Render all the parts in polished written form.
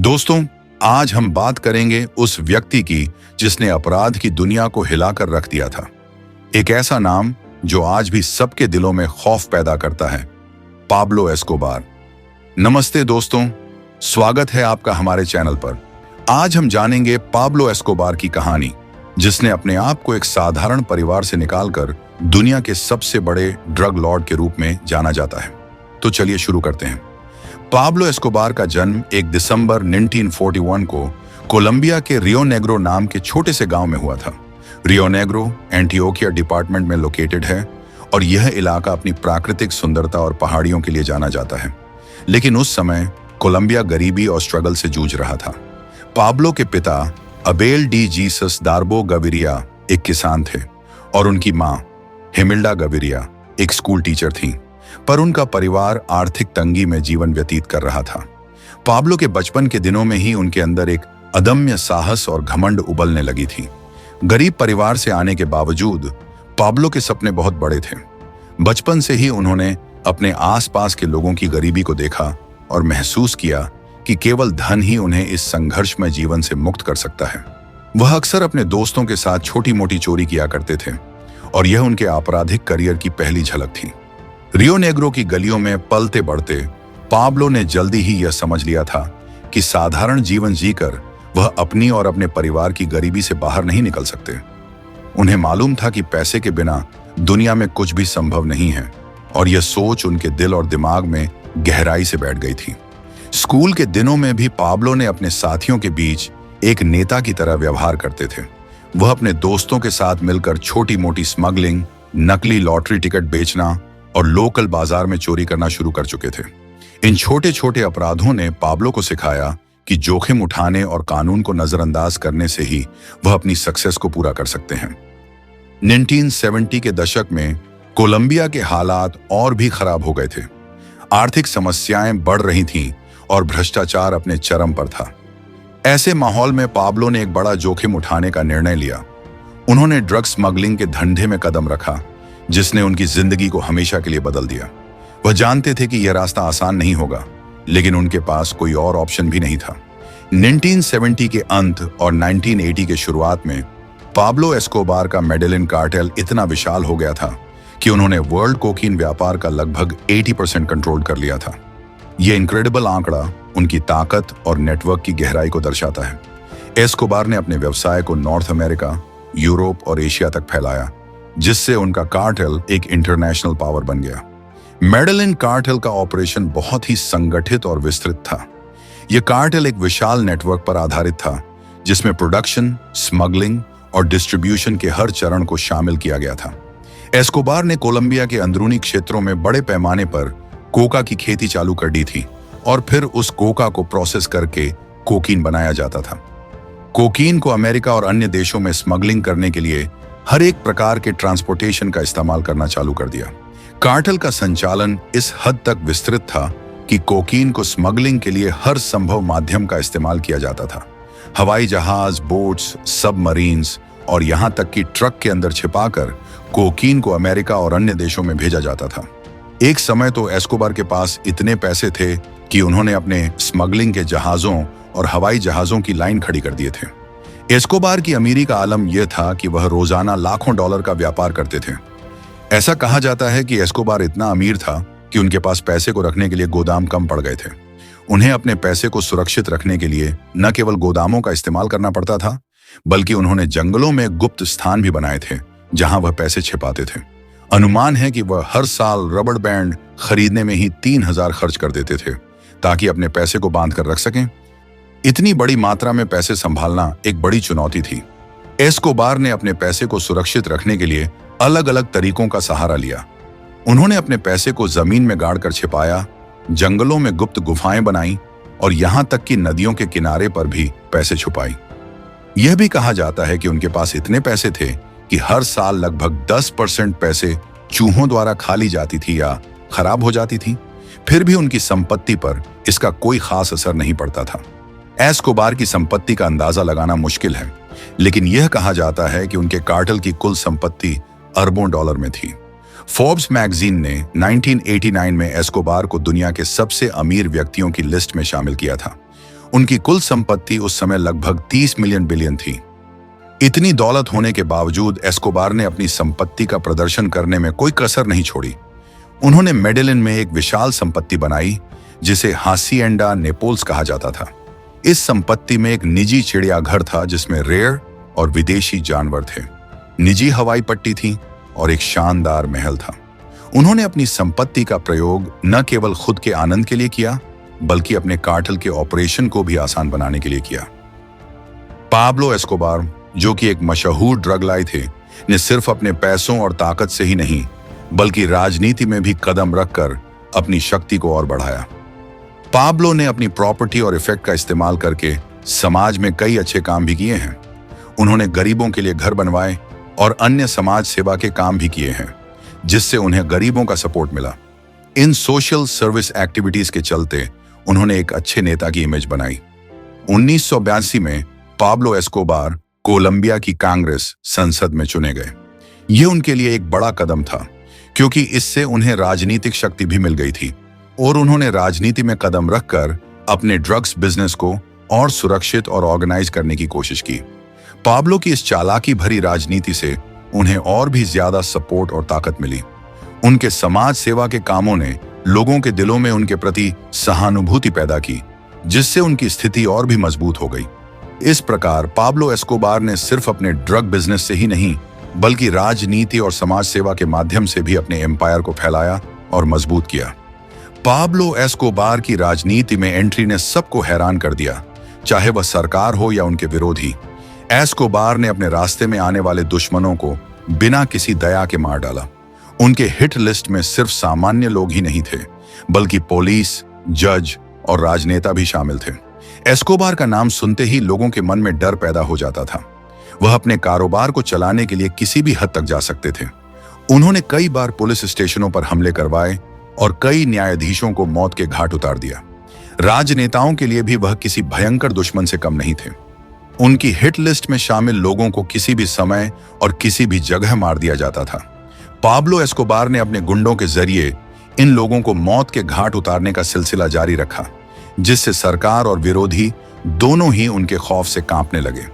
दोस्तों, आज हम बात करेंगे उस व्यक्ति की जिसने अपराध की दुनिया को हिलाकर रख दिया था। एक ऐसा नाम जो आज भी सबके दिलों में खौफ पैदा करता है, पाब्लो एस्कोबार। नमस्ते दोस्तों, स्वागत है आपका हमारे चैनल पर। आज हम जानेंगे पाब्लो एस्कोबार की कहानी, जिसने अपने आप को एक साधारण परिवार से निकालकर दुनिया के सबसे बड़े ड्रग लॉर्ड के रूप में जाना जाता है। तो चलिए शुरू करते हैं। पाब्लो एस्कोबार का जन्म 1 दिसंबर 1941 को कोलंबिया के रियो नेग्रो नाम के छोटे से गांव में हुआ था। रियो नेग्रो एंटियोकिया डिपार्टमेंट में लोकेटेड है और यह इलाका अपनी प्राकृतिक सुंदरता और पहाड़ियों के लिए जाना जाता है। लेकिन उस समय कोलंबिया गरीबी और स्ट्रगल से जूझ रहा था। पाब्लो के पिता अबेल डी जीसस दार्बो गविरिया एक किसान थे और उनकी मां हिमिल्डा गविरिया एक स्कूल टीचर थीं। पर उनका परिवार आर्थिक तंगी में जीवन व्यतीत कर रहा था। पाब्लो के बचपन के दिनों में ही उनके अंदर एक अदम्य साहस और घमंड उबलने लगी थी। गरीब परिवार से आने के बावजूद पाब्लो के सपने बहुत बड़े थे। बचपन से ही उन्होंने अपने आसपास के लोगों की गरीबी को देखा और महसूस किया कि केवल धन ही उन्हें इस संघर्षमय जीवन से मुक्त कर सकता है। वह अक्सर अपने दोस्तों के साथ छोटी मोटी चोरी किया करते थे और यह उनके आपराधिक करियर की पहली झलक थी। रियो नेग्रो की गलियों में पलते बढ़ते पाब्लो ने जल्दी ही यह समझ लिया था कि साधारण जीवन जीकर वह अपनी और अपने परिवार की गरीबी से बाहर नहीं निकल सकते। उन्हें मालूम था कि पैसे के बिना दुनिया में कुछ भी संभव नहीं है और यह सोच उनके दिल और दिमाग में गहराई से बैठ गई थी। स्कूल के दिनों में भी पाब्लो ने अपने साथियों के बीच एक नेता की तरह व्यवहार करते थे। वह अपने दोस्तों के साथ मिलकर छोटी मोटी स्मगलिंग, नकली लॉटरी टिकट बेचना और लोकल बाजार में चोरी करना शुरू कर चुके थे। इन छोटे छोटे अपराधों ने पाब्लो को सिखाया कि जोखिम उठाने और कानून को नजरअंदाज करने से ही वह अपनी सक्सेस को पूरा कर सकते हैं। 1970 के दशक में कोलंबिया के हालात और भी खराब हो गए थे। आर्थिक समस्याएं बढ़ रही थीं और भ्रष्टाचार अपने चरम पर था। ऐसे माहौल में पाब्लो ने एक बड़ा जोखिम उठाने का निर्णय लिया। उन्होंने ड्रग स्मगलिंग के धंधे में कदम रखा, जिसने उनकी जिंदगी को हमेशा के लिए बदल दिया। वह जानते थे कि यह रास्ता आसान नहीं होगा, लेकिन उनके पास कोई और ऑप्शन भी नहीं था। 1970 के अंत और 1980 के शुरुआत में पाब्लो एस्कोबार का मेडेलिन कार्टेल इतना विशाल हो गया था कि उन्होंने वर्ल्ड कोकीन व्यापार का लगभग 80% कंट्रोल कर लिया था। यह इनक्रेडिबल आंकड़ा उनकी ताकत और नेटवर्क की गहराई को दर्शाता है। एस्कोबार ने अपने व्यवसाय को नॉर्थ अमेरिका, यूरोप और एशिया तक फैलाया, जिससे उनका कार्टेल एक इंटरनेशनल पावर बन गया। मेडेलिन कार्टेल का ऑपरेशन बहुत ही संगठित और विस्तृत था। यह कार्टेल एक विशाल नेटवर्क पर आधारित था, जिसमें प्रोडक्शन, स्मगलिंग और डिस्ट्रीब्यूशन के हर चरण को शामिल किया गया था। एस्कोबार ने कोलंबिया के अंदरूनी क्षेत्रों में बड़े पैमाने पर कोका की खेती चालू कर दी थी और फिर उस कोका को प्रोसेस करके कोकीन बनाया जाता था। कोकीन को अमेरिका और अन्य देशों में स्मगलिंग करने के लिए हर एक प्रकार के ट्रांसपोर्टेशन का इस्तेमाल करना चालू कर दिया। कार्टेल का संचालन इस हद तक विस्तृत था कि कोकीन को स्मगलिंग के लिए हर संभव माध्यम का इस्तेमाल किया जाता था। हवाई जहाज, बोट्स, सबमरीन्स और यहां तक कि ट्रक के अंदर छिपाकर कोकीन को अमेरिका और अन्य देशों में भेजा जाता था। एक समय तो एस्कोबार के पास इतने पैसे थे कि उन्होंने अपने स्मगलिंग के जहाजों और हवाई जहाजों की लाइन खड़ी कर दिए थे। एस्कोबार की अमीरी का आलम यह था कि वह रोजाना लाखों डॉलर का व्यापार करते थे। ऐसा कहा जाता है कि एस्कोबार इतना अमीर था कि उनके पास पैसे को रखने के लिए गोदाम कम पड़ गए थे। उन्हें अपने पैसे को सुरक्षित रखने के लिए न केवल गोदामों का इस्तेमाल करना पड़ता था, बल्कि उन्होंने जंगलों में गुप्त स्थान भी बनाए थे जहां वह पैसे छिपाते थे। अनुमान है कि वह हर साल रबड़ बैंड खरीदने में ही 3000 खर्च कर देते थे ताकि अपने पैसे को बांध कर रख सकें। इतनी बड़ी मात्रा में पैसे संभालना एक बड़ी चुनौती थी। एस्कोबार ने अपने पैसे को सुरक्षित रखने के लिए अलग अलग तरीकों का सहारा लिया। उन्होंने अपने पैसे को जमीन में गाड़कर छिपाया, जंगलों में गुप्त गुफाएं बनाई और यहां तक कि नदियों के किनारे पर भी पैसे छुपाई। यह भी कहा जाता है कि उनके पास इतने पैसे थे कि हर साल लगभग 10% पैसे चूहों द्वारा खा ली जाती थी या खराब हो जाती थी। फिर भी उनकी संपत्ति पर इसका कोई खास असर नहीं पड़ता था। एस्कोबार की संपत्ति का अंदाजा लगाना मुश्किल है, लेकिन यह कहा जाता है कि उनके कार्टेल की कुल संपत्ति अरबों डॉलर में थी। फोर्ब्स मैगजीन ने 1989 में एस्कोबार को दुनिया के सबसे अमीर व्यक्तियों की लिस्ट में शामिल किया था। उनकी कुल संपत्ति उस समय लगभग 30 मिलियन बिलियन थी। इतनी दौलत होने के बावजूद एस्कोबार ने अपनी संपत्ति का प्रदर्शन करने में कोई कसर नहीं छोड़ी। उन्होंने मेडेलिन में एक विशाल संपत्ति बनाई जिसे हासिएंडा नेपोल्स कहा जाता था। इस संपत्ति में एक निजी चिड़ियाघर था जिसमें रेयर और विदेशी जानवर थे, निजी हवाई पट्टी थी और एक शानदार महल था। उन्होंने अपनी संपत्ति का प्रयोग न केवल खुद के आनंद के लिए किया बल्कि अपने कार्टेल के ऑपरेशन को भी आसान बनाने के लिए किया। पाब्लो एस्कोबार, जो कि एक मशहूर ड्रग लाई थे, ने सिर्फ अपने पैसों और ताकत से ही नहीं बल्कि राजनीति में भी कदम रखकर अपनी शक्ति को और बढ़ाया। पाब्लो ने अपनी प्रॉपर्टी और इफेक्ट का इस्तेमाल करके समाज में कई अच्छे काम भी किए हैं। उन्होंने गरीबों के लिए घर बनवाए और अन्य समाज सेवा के काम भी किए हैं, जिससे उन्हें गरीबों का सपोर्ट मिला। इन सोशल सर्विस एक्टिविटीज के चलते उन्होंने एक अच्छे नेता की इमेज बनाई। 1982 में पाब्लो एस्कोबार कोलंबिया की कांग्रेस संसद में चुने गए। यह उनके लिए एक बड़ा कदम था क्योंकि इससे उन्हें राजनीतिक शक्ति भी मिल गई थी और उन्होंने राजनीति में कदम रखकर अपने ड्रग्स बिजनेस को और सुरक्षित और ऑर्गेनाइज करने की कोशिश की। पाब्लो की इस चालाकी भरी राजनीति से उन्हें और भी ज्यादा सपोर्ट और ताकत मिली। उनके समाज सेवा के कामों ने लोगों के दिलों में उनके प्रति सहानुभूति पैदा की, जिससे उनकी स्थिति और भी मजबूत हो गई। इस प्रकार पाब्लो एस्कोबार ने सिर्फ अपने ड्रग बिजनेस से ही नहीं बल्कि राजनीति और समाज सेवा के माध्यम से भी अपने एम्पायर को फैलाया और मजबूत किया। पाब्लो एस्कोबार की राजनीति में एंट्री ने सबको हैरान कर दिया, चाहे वह सरकार हो या उनके विरोधी। एस्कोबार ने अपने रास्ते में आने वाले दुश्मनों को बिना किसी दया के मार डाला। उनके हिट लिस्ट में सिर्फ सामान्य लोग ही नहीं थे बल्कि पुलिस, जज और राजनेता भी शामिल थे। एस्कोबार का नाम सुनते ही लोगों के मन में डर पैदा हो जाता था। वह अपने कारोबार को चलाने के लिए किसी भी हद तक जा सकते थे। उन्होंने कई बार पुलिस स्टेशनों पर हमले करवाए और कई न्यायाधीशों को मौत के घाट उतार दिया। राजनेताओं के लिए भी वह किसी भयंकर दुश्मन से कम नहीं थे। उनकी हिट लिस्ट में शामिल लोगों को किसी भी समय और किसी भी जगह मार दिया जाता था। पाब्लो एस्कोबार ने अपने गुंडों के जरिए इन लोगों को मौत के घाट उतारने का सिलसिला जारी रखा, जिससे सरकार और विरोधी दोनों ही उनके खौफ से कांपने लगे।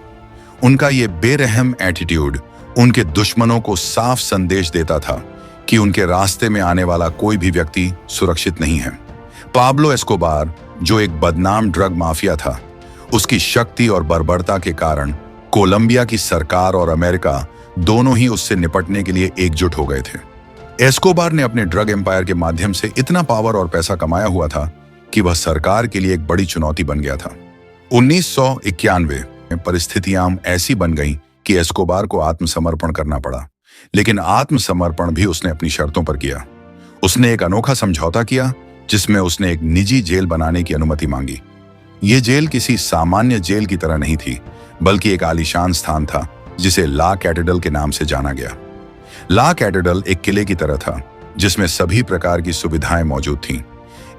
उनका ये बेरहम एटीट्यूड उनके दुश्मनों को साफ संदेश देता था कि उनके रास्ते में आने वाला कोई भी व्यक्ति सुरक्षित नहीं है। पाब्लो एस्कोबार, जो एक बदनाम ड्रग माफिया था, उसकी शक्ति और बर्बरता के कारण कोलंबिया की सरकार और अमेरिका दोनों ही उससे निपटने के लिए एकजुट हो गए थे। एस्कोबार ने अपने ड्रग एम्पायर के माध्यम से इतना पावर और पैसा कमाया हुआ था कि वह सरकार के लिए एक बड़ी चुनौती बन गया था। 1991 में परिस्थितियां ऐसी बन गईं कि एस्कोबार को आत्मसमर्पण करना पड़ा, लेकिन आत्मसमर्पण भी उसने अपनी शर्तों पर किया। उसने एक अनोखा समझौता किया जिसमें उसने एक निजी जेल बनाने की अनुमति मांगी। यह जेल किसी सामान्य जेल की तरह नहीं थी बल्कि एक आलीशान स्थान था जिसे ला कैथेड्रल के नाम से जाना गया। ला कैथेड्रल एक किले की तरह था जिसमें सभी प्रकार की सुविधाएं मौजूद थीं।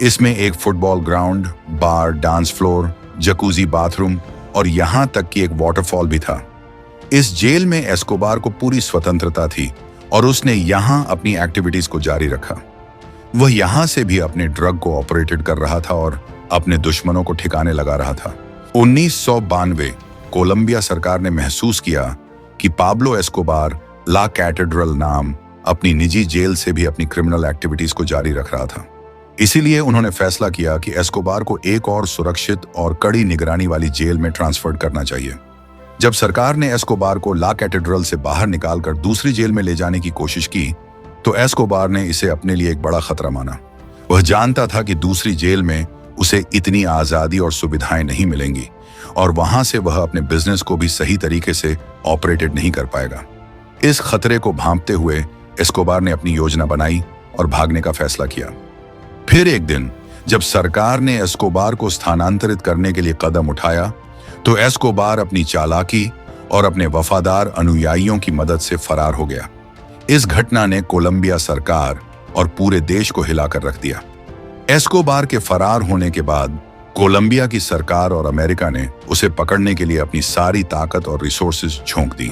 इसमें एक फुटबॉल ग्राउंड, बार, डांस फ्लोर, जकूजी बाथरूम और यहां तक कि एक वाटरफॉल भी था। इस जेल में एस्कोबार को पूरी स्वतंत्रता थी और उसने यहां अपनी एक्टिविटीज को जारी रखा। वह यहां से भी अपने ड्रग को ऑपरेटेड कर रहा था और अपने दुश्मनों को ठिकाने लगा रहा था। 1992 कोलंबिया सरकार ने महसूस किया कि पाब्लो एस्कोबार ला कैथेड्रल नाम अपनी निजी जेल से भी अपनी क्रिमिनल एक्टिविटीज को जारी रख रहा था। इसीलिए उन्होंने फैसला किया कि एस्कोबार को एक और सुरक्षित और कड़ी निगरानी वाली जेल में ट्रांसफर करना चाहिए। जब सरकार ने एस्कोबार को ला कैथेड्रल से बाहर निकालकर दूसरी जेल में ले जाने की कोशिश की, तो एस्कोबार ने इसे अपने लिए एक बड़ा खतरा माना। वह जानता था कि दूसरी जेल में उसे इतनी आजादी और सुविधाएं नहीं मिलेंगी और वहां से वह अपने बिजनेस को भी सही तरीके से ऑपरेटेड नहीं कर पाएगा। इस खतरे को भांपते हुए एस्कोबार ने अपनी योजना बनाई और भागने का फैसला किया। फिर एक दिन जब सरकार ने एस्कोबार को स्थानांतरित करने के लिए कदम उठाया, तो एस्कोबार अपनी चालाकी और अपने वफादार अनुयायियों की मदद से फरार हो गया। इस घटना ने कोलंबिया सरकार और पूरे देश को हिलाकर रख दिया। एस्कोबार के फरार होने के बाद कोलंबिया की सरकार और अमेरिका ने उसे पकड़ने के लिए अपनी सारी ताकत और रिसोर्सेज झोंक दी।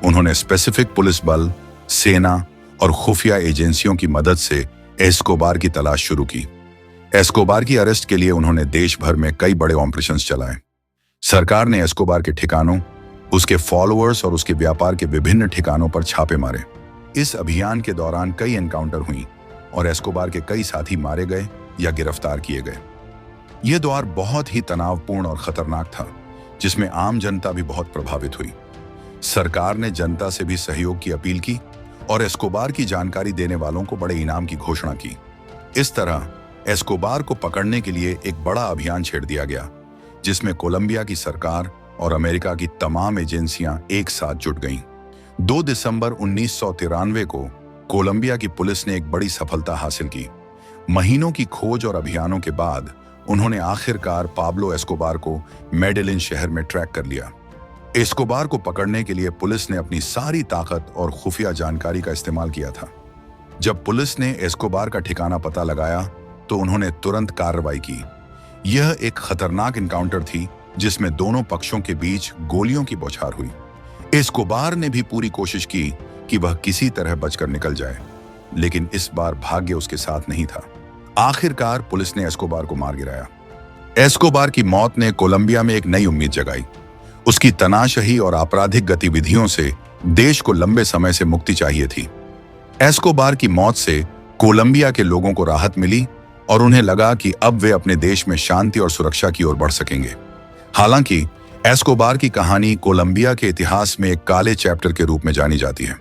उन्होंने स्पेसिफिक पुलिस बल, सेना और खुफिया एजेंसियों की मदद से एस्कोबार की तलाश शुरू की। एस्कोबार की अरेस्ट के लिए उन्होंने देश भर में कई बड़े ऑपरेशंस चलाए। सरकार ने एस्कोबार के ठिकानों, उसके फॉलोअर्स और उसके व्यापार के विभिन्न ठिकानों पर छापे मारे। इस अभियान के दौरान कई एनकाउंटर हुई और एस्कोबार के कई साथी मारे गए या गिरफ्तार किए गए। यह दौर बहुत ही तनावपूर्ण और खतरनाक था, जिसमें आम जनता भी बहुत प्रभावित हुई। सरकार ने जनता से भी सहयोग की अपील की और एस्कोबार की जानकारी देने वालों को बड़े इनाम की घोषणा की। इस तरह एस्कोबार को पकड़ने के लिए एक बड़ा अभियान छेड़ दिया गया, जिसमें कोलंबिया की सरकार और अमेरिका की तमाम एजेंसियां एक साथ जुट गईं। 2 दिसंबर 1993 को कोलंबिया की पुलिस ने एक बड़ी सफलता हासिल की। महीनों की खोज और अभियानों के बाद उन्होंने आखिरकार पाब्लो एस्कोबार को मेडेलिन शहर में ट्रैक कर लिया। एस्कोबार को पकड़ने के लिए पुलिस ने अपनी सारी ताकत और खुफिया जानकारी का इस्तेमाल किया था। जब पुलिस ने एस्कोबार का ठिकाना पता लगाया तो उन्होंने तुरंत कार्रवाई की। यह एक खतरनाक इनकाउंटर थी, जिसमें दोनों पक्षों के बीच गोलियों की बौछार हुई। एस्कोबार ने भी पूरी कोशिश की कि वह किसी तरह बचकर निकल जाए, लेकिन इस बार भाग्य उसके साथ नहीं था। आखिरकार पुलिस ने एस्कोबार को मार गिराया। एस्कोबार की मौत ने कोलंबिया में एक नई उम्मीद जगाई। उसकी तनाशही और आपराधिक गतिविधियों से देश को लंबे समय से मुक्ति चाहिए थी। एस्कोबार की मौत से कोलंबिया के लोगों को राहत मिली और उन्हें लगा कि अब वे अपने देश में शांति और सुरक्षा की ओर बढ़ सकेंगे। हालांकि एस्कोबार की कहानी कोलंबिया के इतिहास में एक काले चैप्टर के रूप में जानी जाती है।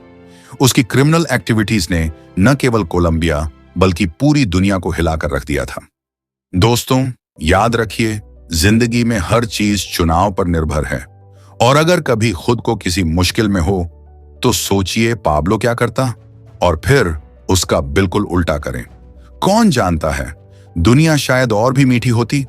उसकी क्रिमिनल एक्टिविटीज ने न केवल कोलंबिया बल्कि पूरी दुनिया को हिलाकर रख दिया था। दोस्तों, याद रखिए, जिंदगी में हर चीज चुनाव पर निर्भर है और अगर कभी खुद को किसी मुश्किल में हो तो सोचिए पाब्लो क्या करता और फिर उसका बिल्कुल उल्टा करें। कौन जानता है, दुनिया शायद और भी मीठी होती।